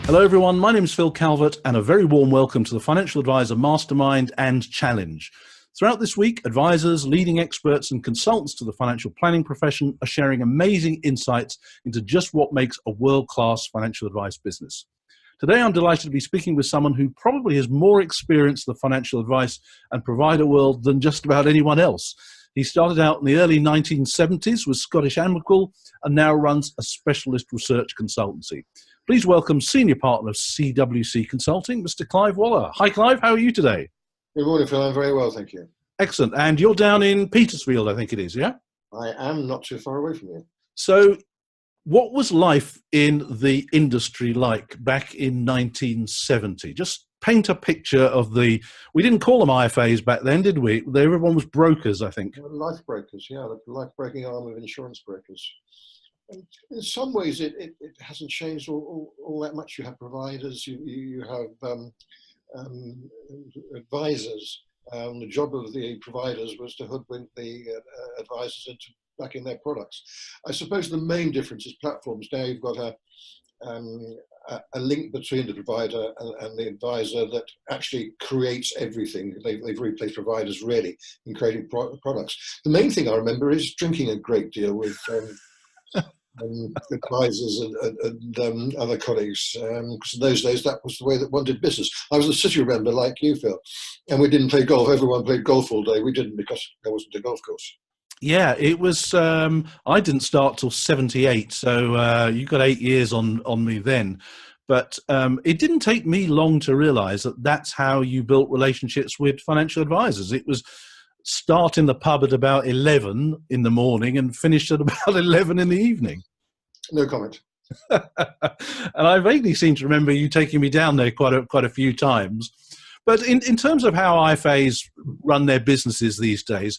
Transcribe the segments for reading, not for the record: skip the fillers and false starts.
Hello everyone, my name is Phil Calvert and a very warm welcome to the Financial Advisor Mastermind and Challenge. Throughout this week, advisors, leading experts and consultants to the financial planning profession are sharing amazing insights into just what makes a world-class financial advice business. Today I'm delighted to be speaking with someone who probably has more experience in the financial advice and provider world than just about anyone else. He started out in the early 1970s with Scottish Amicable and now runs a specialist research consultancy. Please welcome Senior Partner of CWC Consulting, Mr. Clive Waller. Hi Clive, how are you today? Good morning, Phil. I'm very well, thank you. Excellent. And you're down in Petersfield, I think it is, yeah? I am not too far away from you. So what was life in the industry like back in 1970? Just paint a picture of we didn't call them IFAs back then, did we? Everyone was brokers, I think. Life brokers, yeah, the life-breaking arm of insurance brokers. And in some ways, it hasn't changed all that much. You have providers, you have advisors. The job of the providers was to hoodwink the advisors into backing their products. I suppose the main difference is platforms. Now you've got a link between the provider and the advisor that actually creates everything. They've replaced providers really in creating products. The main thing I remember is drinking a great deal with advisors and other colleagues, because in those days that was the way that one did business. I was a city member like you, Phil, and we didn't play golf. Everyone played golf all day. We didn't because there wasn't a golf course. Yeah, it was. I didn't start till 78, so you got 8 years on me then. But it didn't take me long to realise that that's how you built relationships with financial advisors. It was start in the pub at about 11 in the morning and finish at about 11 in the evening. No comment. And I vaguely seem to remember you taking me down there quite a few times. But in terms of how IFAs run their businesses these days,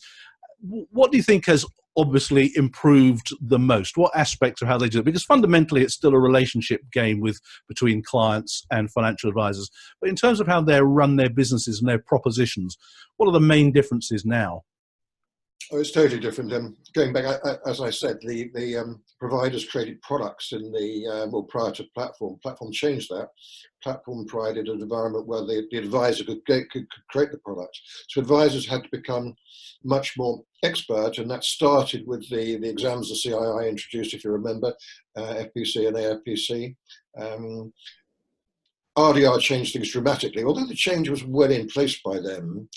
what do you think has obviously improved the most? What aspects of how they do it? Because fundamentally it's still a relationship game between clients and financial advisors. But in terms of how they run their businesses and their propositions, what are the main differences now? Oh, it's totally different. Going back, as I said, the providers created products in prior to Platform. Platform changed that. Platform provided an environment where the advisor could create the product. So advisors had to become much more expert, and that started with the exams the CII introduced, if you remember, FPC and AFPC. RDR changed things dramatically. Although the change was well in place by then,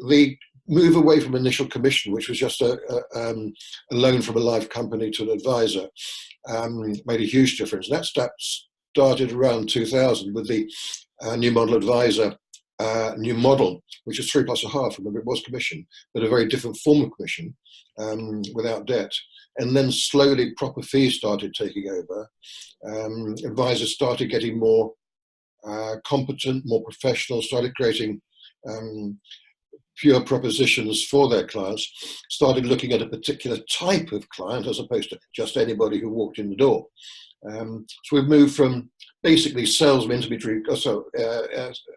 the move away from initial commission, which was just a loan from a life company to an advisor, made a huge difference. And that started around 2000 with the new model advisor, new model, which is 3 plus a half. Remember, it was commission, but a very different form of commission, without debt. And then slowly proper fees started taking over. Advisors started getting more competent, more professional, started creating pure propositions for their clients, started looking at a particular type of client as opposed to just anybody who walked in the door. So we've moved from basically salesmen,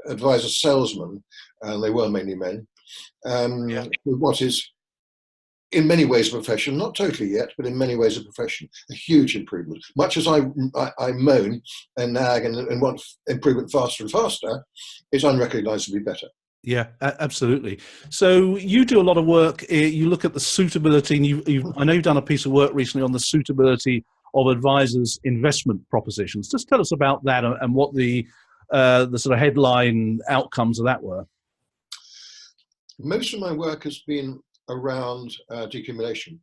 advisor salesmen, and they were mainly men, with what is in many ways a profession, not totally yet, but in many ways a profession, a huge improvement. Much as I moan and nag and want improvement faster and faster, it's unrecognisably better. Yeah, absolutely. So you do a lot of work. You look at the suitability, and I know you've done a piece of work recently on the suitability of advisors' investment propositions. Just tell us about that and what the sort of headline outcomes of that were. Most of my work has been around decumulation,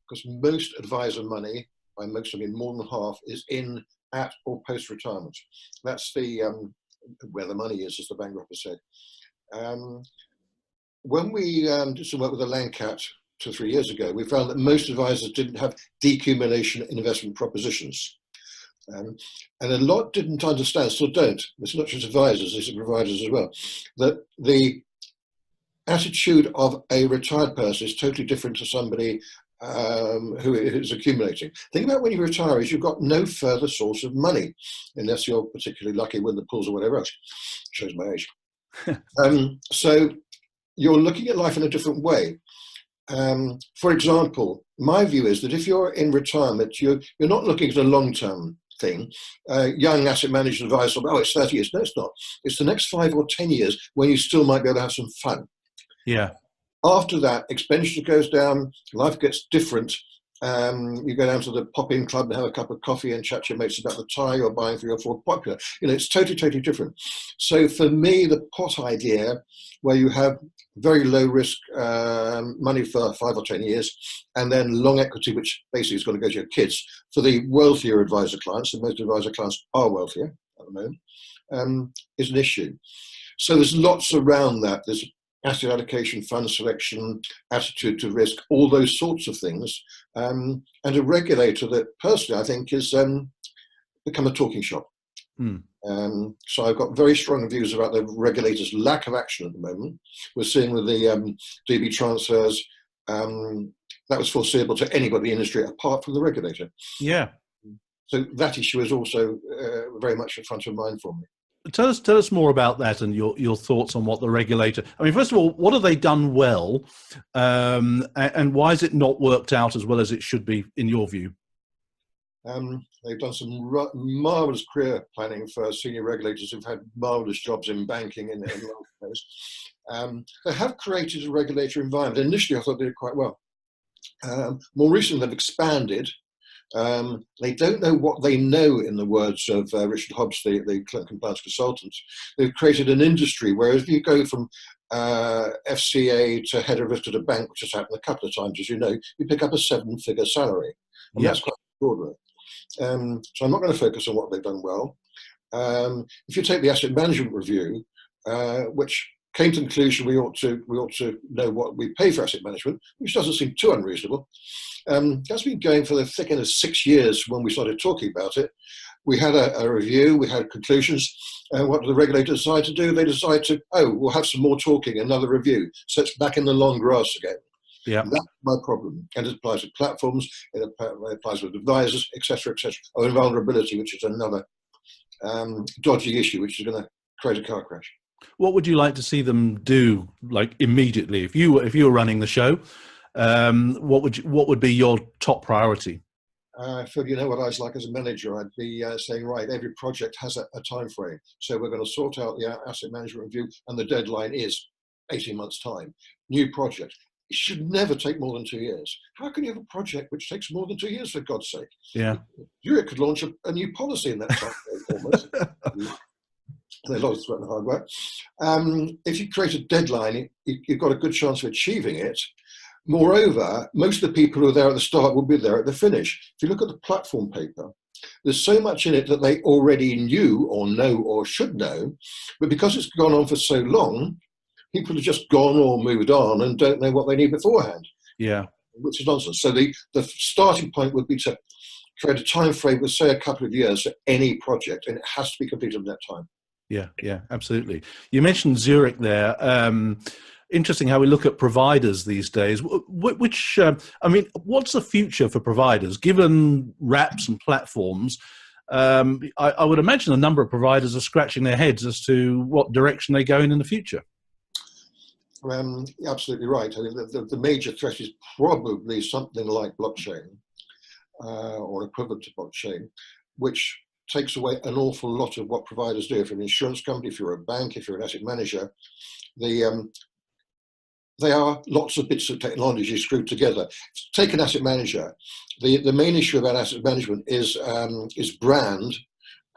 because most advisor money, by most I mean more than half, is in, at, or post-retirement. That's the where the money is, as the bank robber said. When we did some work with the Landcat 2 or 3 years ago, we found that most advisors didn't have decumulation investment propositions. And a lot didn't understand, still don't, it's not just advisors, it's providers as well, that the attitude of a retired person is totally different to somebody who is accumulating. Think about when you retire, is you've got no further source of money, unless you're particularly lucky with the pools or whatever else. Shows my age. So you're looking at life in a different way. For example, my view is that if you're in retirement, you're not looking at a long-term thing. Young asset managers advise, oh, it's 30 years. No, it's not. It's the next 5 or 10 years when you still might be able to have some fun. Yeah. After that, expenditure goes down, life gets different. You go down to the pop-in club and have a cup of coffee and chat to your mates about the tie you're buying for your Ford Popular. It's totally different. So for me, the pot idea, where you have very low risk money for 5 or 10 years, and then long equity, which basically is going to go to your kids, for the wealthier advisor clients, and most advisor clients are wealthier at the moment, is an issue. So there's lots around that. There's asset allocation, fund selection, attitude to risk, all those sorts of things. And a regulator that personally I think is become a talking shop. So I've got very strong views about the regulator's lack of action at the moment. We're seeing with the DB transfers, that was foreseeable to anybody in the industry apart from the regulator. Yeah. So that issue is also very much in front of mind for me. Tell us more about that and your thoughts on what the regulator. I mean, first of all, what have they done well, and why is it not worked out as well as it should be in your view? They've done some marvelous career planning for senior regulators who've had marvelous jobs in banking in place. They have created a regulatory environment. Initially, I thought they did quite well. More recently, they've expanded. They don't know what they know, in the words of Richard Hobbs, the compliance consultant. They've created an industry where if you go from FCA to head of risk at a bank, which has happened a couple of times, as you know, you pick up a 7-figure salary. And that's quite extraordinary. So I'm not going to focus on what they've done well. If you take the asset management review, which came to the conclusion we ought to know what we pay for asset management, which doesn't seem too unreasonable. That's been going for the thick end of 6 years when we started talking about it. We had a review, we had conclusions. What did the regulator decide to do? They decided to, we'll have some more talking, another review. So it's back in the long grass again. Yeah, that's my problem. And it applies with platforms, it applies with advisors, etc., etc. Oh, and vulnerability, which is another dodgy issue, which is going to create a car crash. What would you like to see them do, like immediately, if you were running the show? What would be your top priority? Phil, you know what I was like as a manager. I'd be saying, right, every project has a time frame. So we're going to sort out the asset management review, and the deadline is 18 months' time. New project. It should never take more than 2 years. How can you have a project which takes more than 2 years, for God's sake? Yeah. Zurich could launch a new policy in that time frame, almost. There's a lot of sweat and hard work. If you create a deadline, you've got a good chance of achieving it. Moreover, most of the people who are there at the start will be there at the finish. If you look at the platform paper, there's so much in it that they already knew or know or should know, but because it's gone on for so long, people have just gone or moved on and don't know what they need beforehand. Yeah. Which is nonsense. So the starting point would be to create a time frame with, say, a couple of years for any project, and it has to be completed in that time. Yeah, absolutely. You mentioned Zurich there. Interesting how we look at providers these days. What's the future for providers, given wraps and platforms? I would imagine a number of providers are scratching their heads as to what direction they go in the future. Absolutely right. I mean, the major threat is probably something like blockchain or equivalent to blockchain, which takes away an awful lot of what providers do. If you're an insurance company, if you're a bank, if you're an asset manager, they are lots of bits of technology screwed together. Take an asset manager. The main issue about asset management is brand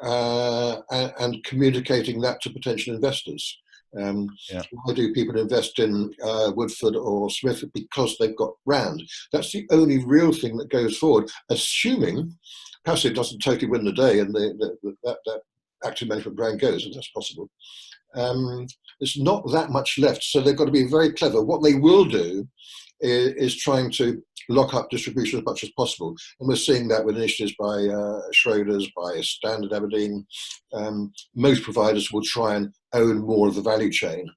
and communicating that to potential investors. Why do people invest in Woodford or Smith? Because they've got brand. That's the only real thing that goes forward, assuming perhaps it doesn't totally win the day and that active management brand goes, and that's possible. There's not that much left, so they've got to be very clever. What they will do is trying to lock up distribution as much as possible, and we're seeing that with initiatives by Schroders, by Standard Aberdeen. Most providers will try and own more of the value chain,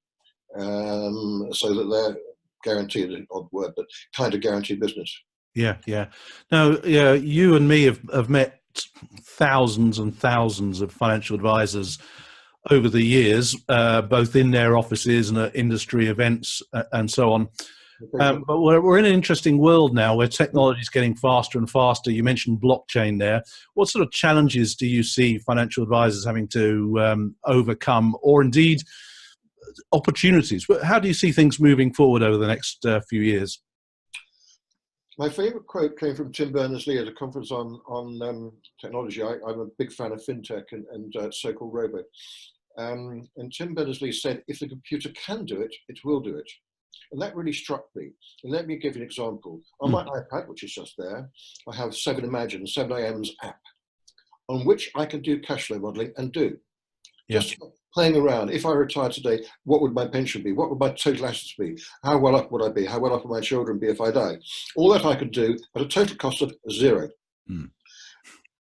so that they're guaranteed, an odd word, but kind of guaranteed business. Yeah. Now, you and me have met thousands and thousands of financial advisors over the years, both in their offices and at industry events and so on. But we're in an interesting world now where technology is getting faster and faster. You mentioned blockchain there. What sort of challenges do you see financial advisors having to overcome, or indeed opportunities? How do you see things moving forward over the next few years? My favourite quote came from Tim Berners-Lee at a conference on technology. I'm a big fan of fintech and so-called robo. And Tim Berners-Lee said, if the computer can do it, it will do it. And that really struck me. And let me give you an example. On my iPad, which is just there, I have 7 AM's app, on which I can do cash flow modelling and do. Yes. Just playing around. If I retired today, what would my pension be? What would my total assets be? How well off would I be? How well off would my children be if I die? All that I could do at a total cost of 0.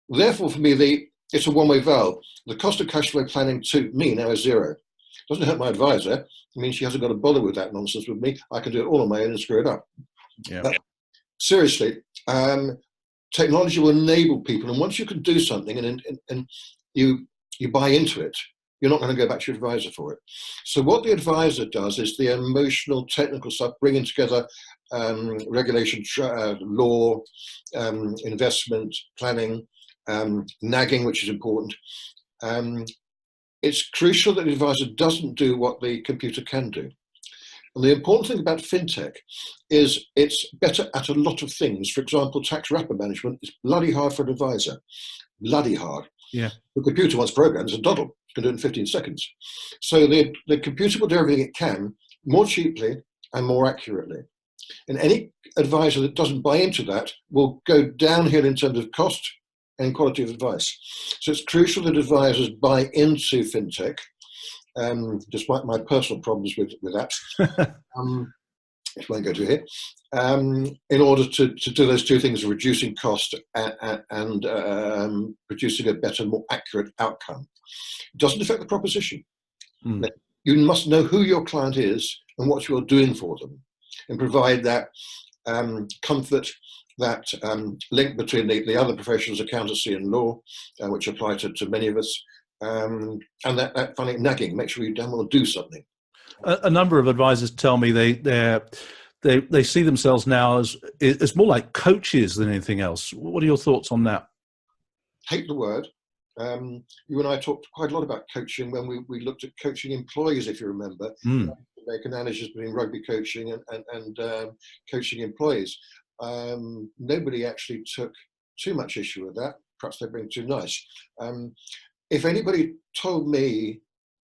Therefore, for me, it's a one-way valve. The cost of cash flow planning to me now is 0. Doesn't hurt my advisor. It means she hasn't got to bother with that nonsense with me. I can do it all on my own and screw it up. Yeah. But seriously, technology will enable people, and once you can do something and you buy into it, you're not going to go back to your advisor for it. So what the advisor does is the emotional, technical stuff, bringing together regulation, law, investment, planning, nagging, which is important. It's crucial that the advisor doesn't do what the computer can do. And the important thing about fintech is it's better at a lot of things. For example, tax wrapper management is bloody hard for an advisor. Bloody hard. Yeah. The computer, once programmed, is a doddle. It can do it in 15 seconds. So the computer will do everything it can more cheaply and more accurately. And any advisor that doesn't buy into that will go downhill in terms of cost and quality of advice. So it's crucial that advisors buy into fintech, despite my personal problems with that, which won't go to here, in order to do those two things, reducing cost and producing a better, more accurate outcome. It doesn't affect the proposition. You must know who your client is and what you're doing for them, and provide that comfort, that link between the other professions, accountancy and law, which apply to many of us, and that funny nagging, make sure you damn well do something. A number of advisors tell me they see themselves now as more like coaches than anything else. What are your thoughts on that? Hate the word. You and I talked quite a lot about coaching when we looked at coaching employees, if you remember. Make analogies between rugby coaching and coaching employees. Nobody actually took too much issue with that. Perhaps they're being too nice. If anybody told me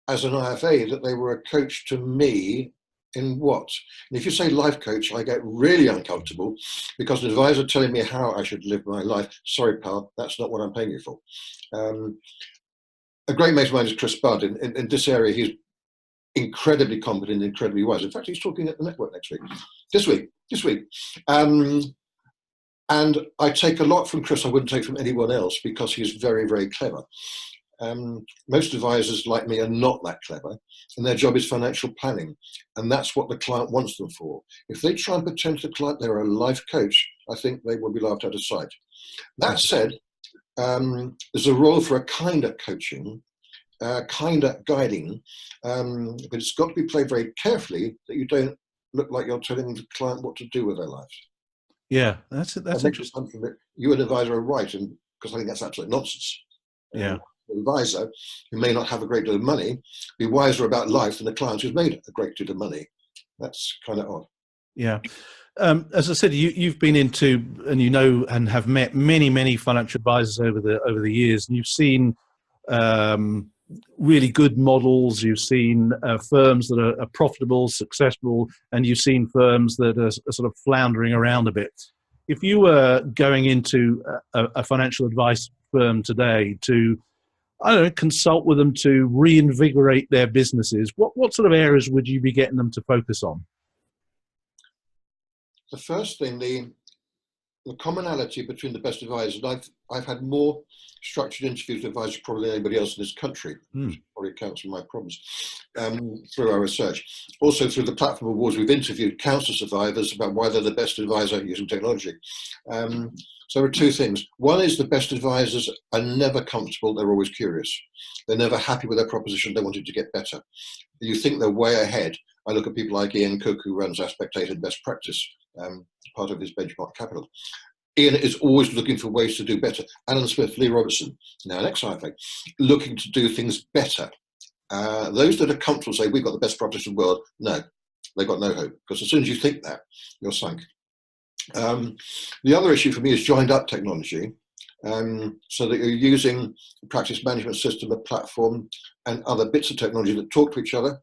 as an IFA that they were a coach to me, in what? And if you say life coach, I get really uncomfortable, because an advisor telling me how I should live my life, sorry pal, that's not what I'm paying you for. A great mate of mine is Chris Budd. In this area, he's incredibly competent, incredibly wise. In fact, he's talking at the network this week. And I take a lot from Chris I wouldn't take from anyone else, because he's very, very clever. Most advisors like me are not that clever, and their job is financial planning, and that's what the client wants them for. If they try and pretend to the client they're a life coach, I think they will be laughed out of sight. That said, there's a role for a kind of coaching, kind of guiding, but it's got to be played very carefully, that you don't look like you're telling the client what to do with their lives. Yeah, that's interesting. You and the advisor are right, and because I think that's absolute nonsense. Yeah. The advisor, who may not have a great deal of money, be wiser about life than the client who's made a great deal of money. That's kind of odd. Yeah. As I said, you've been into, and you know, and have met many financial advisors over the years, and you've seen really good models. You've seen firms that are profitable, successful, and you've seen firms that are sort of floundering around a bit. If you were going into a financial advice firm today to, I don't know, consult with them to reinvigorate their businesses, what sort of areas would you be getting them to focus on? The first thing, the commonality between the best advisors, and I've had more structured interviews with advisors probably than anybody else in this country, which probably accounts for my problems, through our research. Also through the platform awards, we've interviewed cancer survivors about why they're the best advisor using technology. So there are two things. One is the best advisors are never comfortable, they're always curious. They're never happy with their proposition, they want it to get better. You think they're way ahead, I look at people like Ian Cook, who runs Aspectated Best Practice, part of his benchmark capital. Ian is always looking for ways to do better. Alan Smith, Lee Robertson, now an ex-IFA, looking to do things better. Those that are comfortable say, we've got the best practice in the world, no, they've got no hope, because as soon as you think that, you're sunk. The other issue for me is joined up technology, so that you're using a practice management system, a platform, and other bits of technology that talk to each other.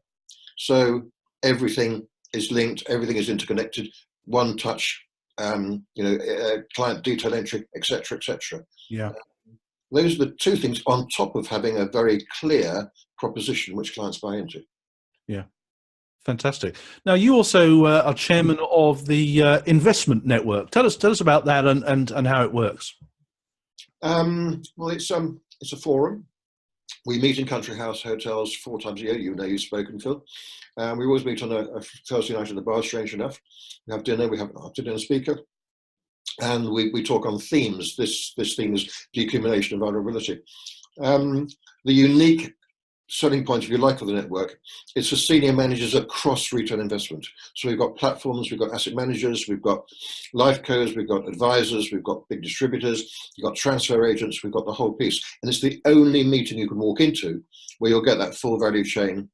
So everything is linked, everything is interconnected, one touch, client detail entry, etc., etc. Yeah. Those are the two things on top of having a very clear proposition which clients buy into. Yeah. Fantastic. Now, you also are chairman of the investment network. Tell us about that and how it works. Well, it's a forum. We meet in country house hotels 4 times a year. You know, you've spoken, Phil. We always meet on a Thursday night at the bar, strange enough. We have dinner, we have an after-dinner speaker, and we talk on themes. This theme is decumulation and vulnerability. The unique selling point, if you like, of the network, it's for senior managers across retail investment. So we've got platforms, we've got asset managers, we've got life cos, we've got advisors, we've got big distributors, we've got transfer agents, we've got the whole piece. And it's the only meeting you can walk into where you'll get that full value chain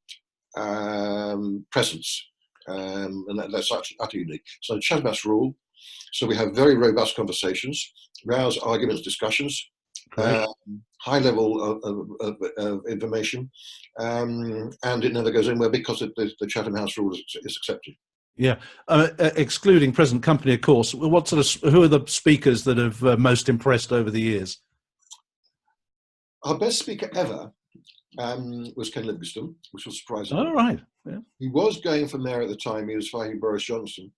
presence. And that's utterly unique. So Chatterbox rule. So we have very robust conversations, rouse arguments, discussions, high level of information, and it never goes anywhere because the Chatham House rule is accepted. Yeah, excluding present company, of course. Who are the speakers that have most impressed over the years? Our best speaker ever was Ken Livingstone, which was surprising. Oh, right. Yeah. He was going for mayor at the time. He was fighting Boris Johnson.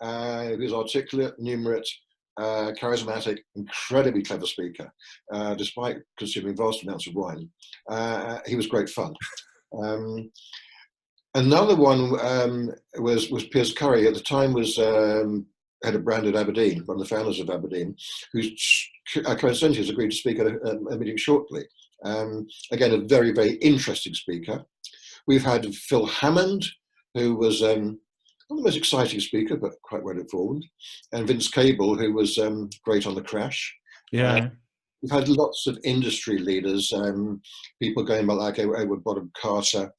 He was articulate, numerate, charismatic, incredibly clever speaker, despite consuming vast amounts of wine. He was great fun. Another one was Piers Curry. At the time was head of brand at Aberdeen, one of the founders of Aberdeen, who's coincidentally has agreed to speak at a meeting shortly. Again, a very, very interesting speaker. We've had Phil Hammond, who was not the most exciting speaker, but quite well informed, and Vince Cable, who was great on the crash. Yeah. We've had lots of industry leaders, people going back like Edward Bottom Carter.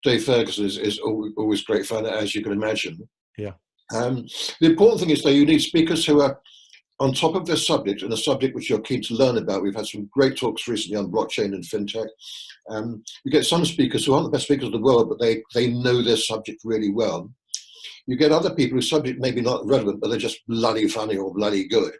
Dave Ferguson is always great fun, as you can imagine. Yeah. The important thing is, though, you need speakers who are on top of their subject, and a subject which you're keen to learn about. We've had some great talks recently on blockchain and fintech. You get some speakers who aren't the best speakers of the world, but they know their subject really well. You get other people whose subject may be not relevant, but they're just bloody funny or bloody good.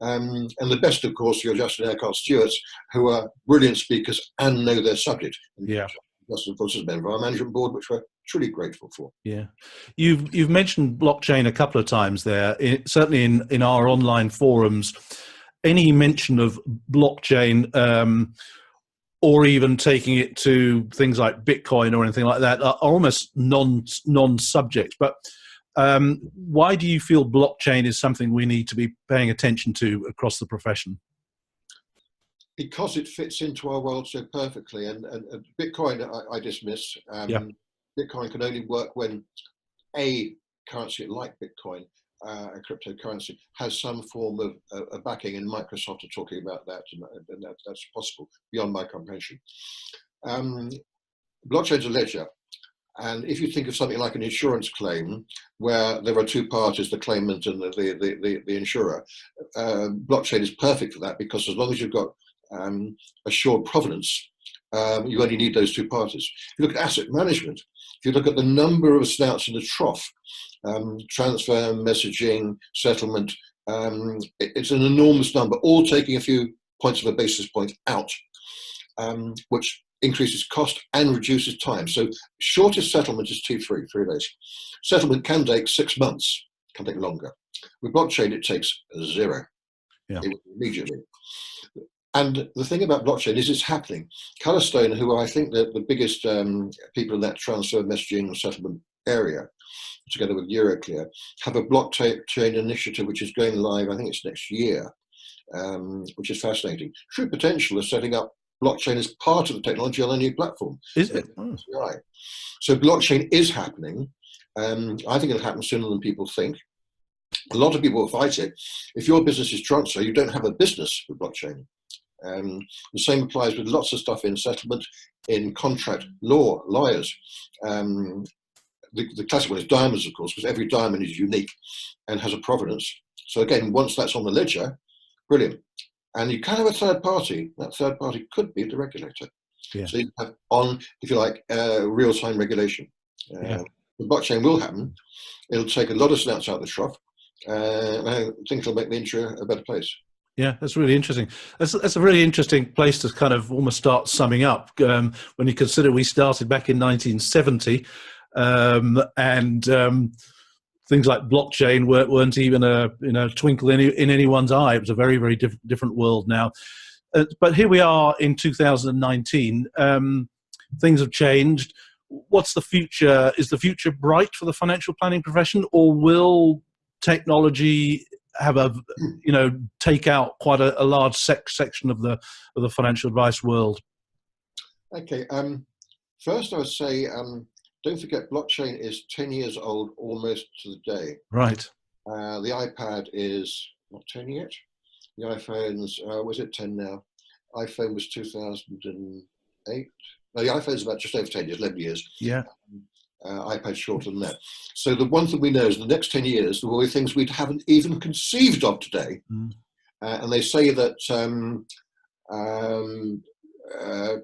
And the best, of course, are Justin Eckhart Stewarts, who are brilliant speakers and know their subject. Yeah. Justin, of course, is a member of our management board, which we're truly grateful for. Yeah, you've mentioned blockchain a couple of times there. Certainly in our online forums, any mention of blockchain or even taking it to things like Bitcoin or anything like that are almost non-subject. But why do you feel blockchain is something we need to be paying attention to across the profession? Because it fits into our world so perfectly, and Bitcoin I dismiss. Bitcoin can only work when a currency like Bitcoin, a cryptocurrency, has some form of backing, and Microsoft are talking about that, and that's possible beyond my comprehension. Blockchain's a ledger, and if you think of something like an insurance claim, where there are two parties, the claimant and the insurer, blockchain is perfect for that, because as long as you've got assured provenance, you only need those two parties. If you look at asset management, if you look at the number of snouts in the trough, transfer, messaging, settlement, it's an enormous number, all taking a few points of a basis point out, which increases cost and reduces time. So shortest settlement is T3, 3 days. Settlement can take 6 months, can take longer. With blockchain, it takes 0. Yeah. Immediately. And the thing about blockchain is it's happening. Colorstone, who are, I think, the biggest people in that transfer, messaging and settlement area, together with Euroclear, have a blockchain initiative which is going live, I think it's next year, which is fascinating. True potential is setting up blockchain is part of the technology on a new platform. Is it? Oh. So blockchain is happening. I think it'll happen sooner than people think. A lot of people will fight it. If your business is transfer, you don't have a business with blockchain. The same applies with lots of stuff in settlement, in contract law, lawyers. The classic one is diamonds, of course, because every diamond is unique and has a provenance. So again, once that's on the ledger, brilliant. And you can have a third party. That third party could be the regulator. Yeah. So you have on, if you like, real-time regulation. Yeah. The blockchain will happen. It'll take a lot of snouts out of the trough. I think it'll make the intro a better place. Yeah, that's really interesting. That's a really interesting place to kind of almost start summing up. When you consider we started back in 1970, and things like blockchain weren't even a twinkle in anyone's eye. It was a very, very different world now. But here we are in 2019. Things have changed. What's the future? Is the future bright for the financial planning profession, or will technology have take out quite a large section of the financial advice world? Okay. First, I would say don't forget blockchain is 10 years old almost to the day. Right. The iPad is not 10 yet. The iPhone's was it 10 now? iPhone was 2008. No, the iPhone's about just over 10 years, 11 years. Yeah. iPad shorter than that. So the one thing we know is in the next 10 years, there will be things we haven't even conceived of today. And they say that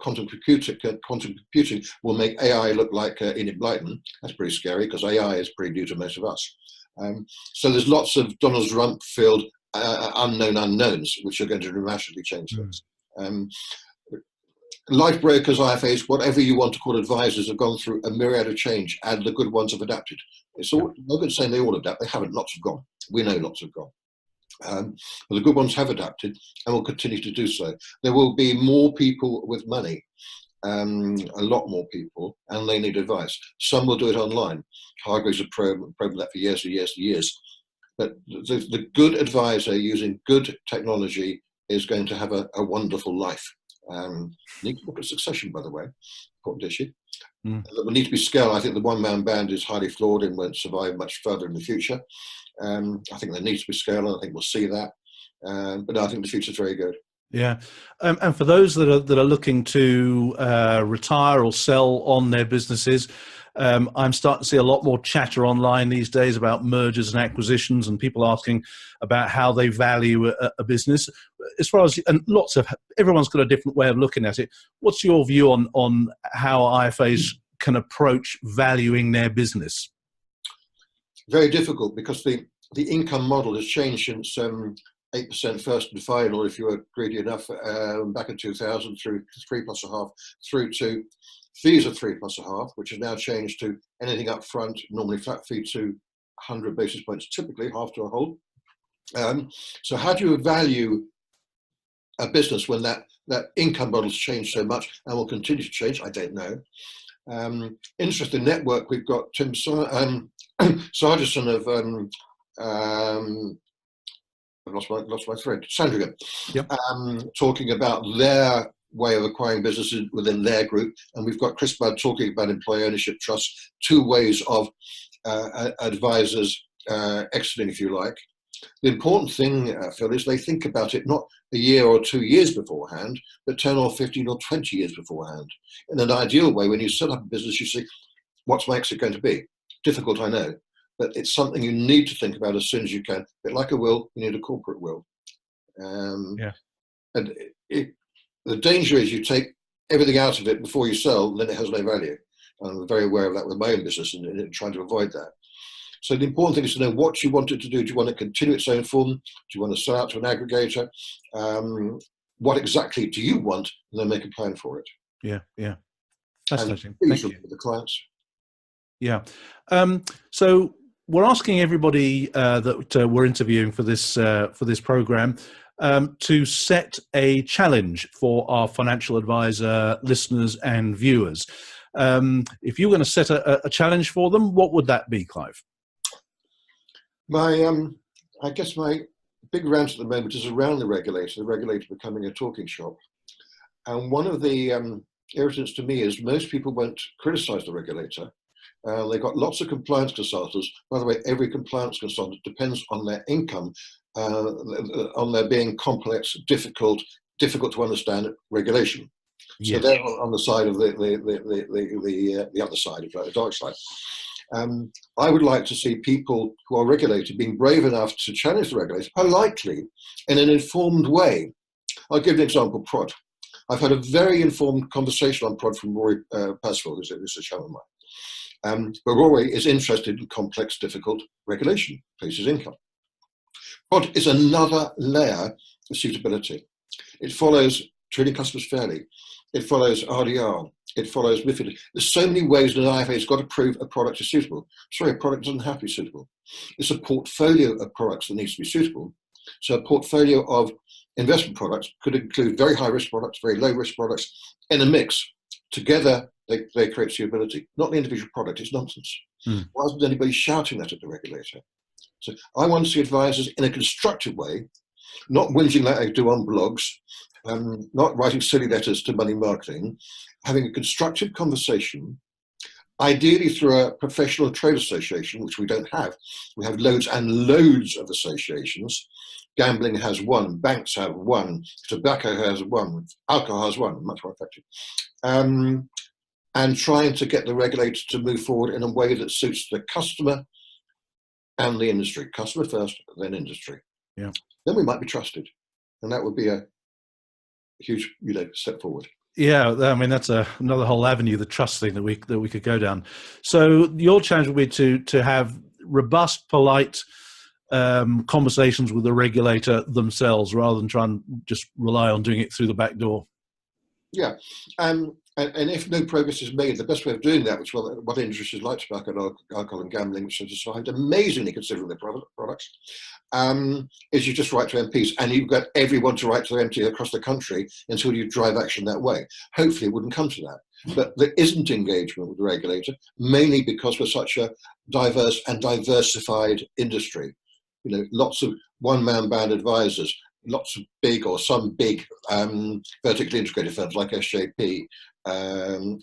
quantum computing will make AI look like Enid Blyton. That's pretty scary because AI is pretty new to most of us. So there's lots of Donald Rump-filled unknown unknowns, which are going to dramatically change things. Life brokers, IFAs, whatever you want to call advisors, have gone through a myriad of change, and the good ones have adapted. It's all, no good saying they all adapt. They haven't. Lots have gone. We know lots have gone. But the good ones have adapted and will continue to do so. There will be more people with money, a lot more people, and they need advice. Some will do it online. Hargreaves have proven that for years and years and years. But the good advisor using good technology is going to have a wonderful life. Need to look at succession, by the way, important issue. There need to be scale. I think the one-man band is highly flawed and won't survive much further in the future. I think there needs to be scale, and I think we'll see that. But I think the future is very good. Yeah, and for those that are looking to retire or sell on their businesses, I'm starting to see a lot more chatter online these days about mergers and acquisitions, and people asking about how they value a business. As far as, and everyone's got a different way of looking at it. What's your view on how IFAs can approach valuing their business? Very difficult, because the income model has changed since 8% first and final, if you were greedy enough, back in 2000, through 3+1/2, through to fees of 3+1/2, which has now changed to anything up front, normally flat fee to 100 basis points, typically half to a whole. So how do you value a business when that income model's changed so much and will continue to change? I don't know. Interesting network. We've got Tim Sargison of I've lost my thread. Sandringham, yep. Talking about their way of acquiring businesses within their group, and we've got Chris Budd talking about employee ownership trusts, two ways of advisors exiting, if you like. The important thing, Phil, is they think about it not a year or 2 years beforehand, but 10 or 15 or 20 years beforehand. In an ideal way, when you set up a business, you say, what's my exit going to be? Difficult, I know, but it's something you need to think about as soon as you can. A bit like a will, you need a corporate will. Yeah. And the danger is you take everything out of it before you sell, then it has no value. I'm very aware of that with my own business and trying to avoid that. So the important thing is to know what you want it to do. Do you want to continue its own form? Do you want to sell out to an aggregator? What exactly do you want? And then make a plan for it. Yeah, yeah. Fascinating. And thank you. with the clients. Yeah. So we're asking everybody that we're interviewing for this program to set a challenge for our financial advisor listeners and viewers. If you're going to set a challenge for them, what would that be, Clive? I guess my big rant at the moment is around the regulator becoming a talking shop. And one of the irritants to me is most people won't criticize the regulator. They've got lots of compliance consultants. By the way, every compliance consultant depends on their income, on their being complex, difficult to understand regulation. So they're on the side of the other side, if you like, the dark side. I would like to see people who are regulated being brave enough to challenge the regulator politely in an informed way. I'll give an example, prod. I've had a very informed conversation on prod from Rory Pasfield, who's a channel of mine. But Rory is interested in complex, difficult regulation, places income. Prod is another layer of suitability. It follows treating customers fairly. It follows RDR. It follows MiFID. There's so many ways that an IFA has got to prove a product is suitable. Sorry, a product doesn't have to be suitable. It's a portfolio of products that needs to be suitable. So a portfolio of investment products could include very high risk products, very low risk products in a mix. Together, they create suitability. Not the individual product, it's nonsense. Why isn't anybody shouting that at the regulator? So I want to see advisors in a constructive way, not whinging like they do on blogs, not writing silly letters to money marketing, having a constructive conversation, ideally through a professional trade association, which we don't have. We have loads and loads of associations. Gambling has one, banks have one, tobacco has one, alcohol has one, much more effective. And trying to get the regulator to move forward in a way that suits the customer and the industry. Customer first, then industry. Yeah. Then we might be trusted. And that would be a huge, step forward. Yeah, I mean that's another whole avenue, the trust thing that we could go down. So your challenge would be to have robust, polite conversations with the regulator themselves, rather than try and just rely on doing it through the back door. Yeah, and if no progress is made, the best way of doing that, which what industries like tobacco, alcohol, and gambling, which have survived amazingly considering their products, is you just write to MPs, and you've got everyone to write to the MP across the country until you drive action that way. Hopefully, it wouldn't come to that. But there isn't engagement with the regulator, mainly because we're such a diverse and diversified industry. Lots of one-man band advisors, lots of big or some big vertically integrated firms like SJP,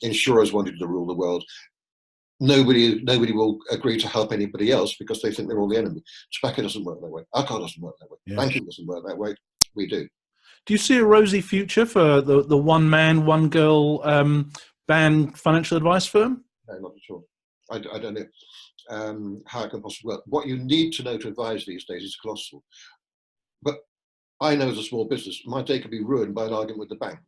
insurers wanting to rule the world. Nobody will agree to help anybody else because they think they're all the enemy. Tobacco doesn't work that way. Alcohol doesn't work that way. Yeah. Banking doesn't work that way. We do. Do you see a rosy future for the one-man, one-girl band financial advice firm? No, not at all. I don't know how it can possibly work. What you need to know to advise these days is colossal. But I know as a small business, my day can be ruined by an argument with the bank.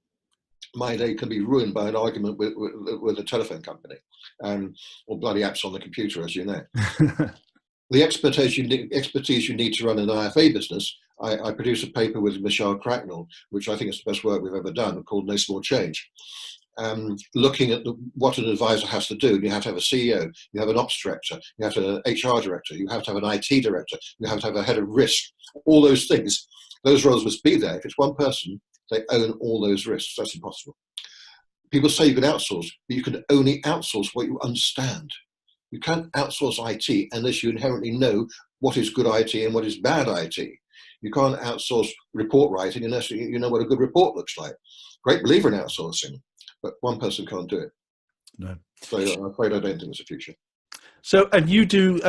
My day can be ruined by an argument with a telephone company, or bloody apps on the computer, as you know. The expertise you need to run an IFA business, I produce a paper with Michelle Cracknell, which I think is the best work we've ever done, called No Small Change. Looking at what an advisor has to do. You have to have a CEO, you have an ops director, you have to have an HR director, you have to have an IT director, you have to have a head of risk, all those things. Those roles must be there. If it's one person, they own all those risks. That's impossible. People say you can outsource, but you can only outsource what you understand. You can't outsource IT unless you inherently know what is good IT and what is bad IT. You can't outsource report writing unless you know what a good report looks like. Great believer in outsourcing, but one person can't do it. No. So I'm afraid I don't think it's a future. So, and you do,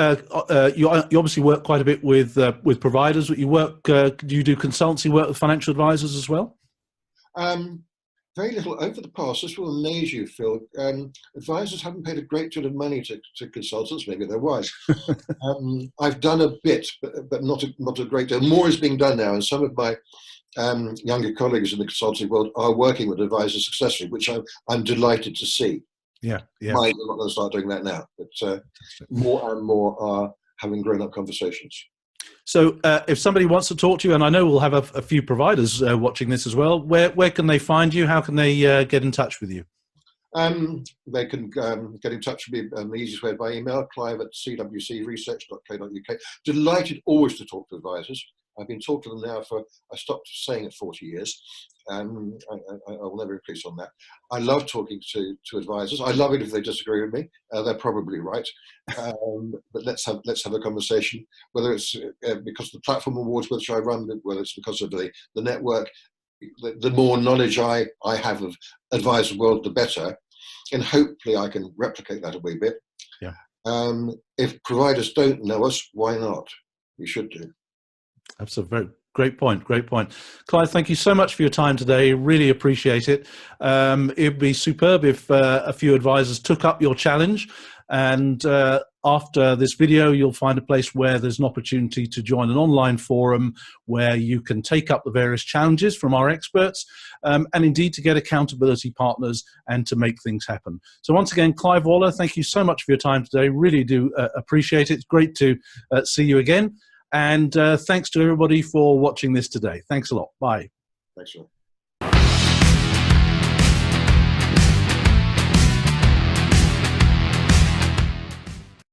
you obviously work quite a bit with providers. Do you do consultancy work with financial advisors as well? Very little over the past. This will amaze you, Phil. Advisors haven't paid a great deal of money to consultants. Maybe they're wise. I've done a bit, but not a great deal. More is being done now, and some of my younger colleagues in the consulting world are working with advisors successfully, which I'm delighted to see. Yeah. I'm not going to start doing that now, but more and more are having grown-up conversations. So if somebody wants to talk to you, and I know we'll have a few providers watching this as well, where can they find you? How can they get in touch with you? They can get in touch with me the easiest way by email, clive@cwcresearch.co.uk. Delighted always to talk to advisors. I've been talking to them now I stopped saying it 40 years. I will never increase on that. I love talking to advisors. I love it if they disagree with me. They're probably right. But let's have a conversation, whether it's because of the platform awards which I run, whether it's because of the network. the more knowledge I have of advisor world, the better. And hopefully I can replicate that a wee bit. Yeah. If providers don't know us, why not? We should do. That's a very great point. Great point. Clive, thank you so much for your time today. Really appreciate it. It'd be superb if a few advisors took up your challenge. And after this video, you'll find a place where there's an opportunity to join an online forum where you can take up the various challenges from our experts and indeed to get accountability partners and to make things happen. So once again, Clive Waller, thank you so much for your time today. Really do appreciate it. It's great to see you again. And thanks to everybody for watching this today. Thanks a lot. Bye. Thanks a lot.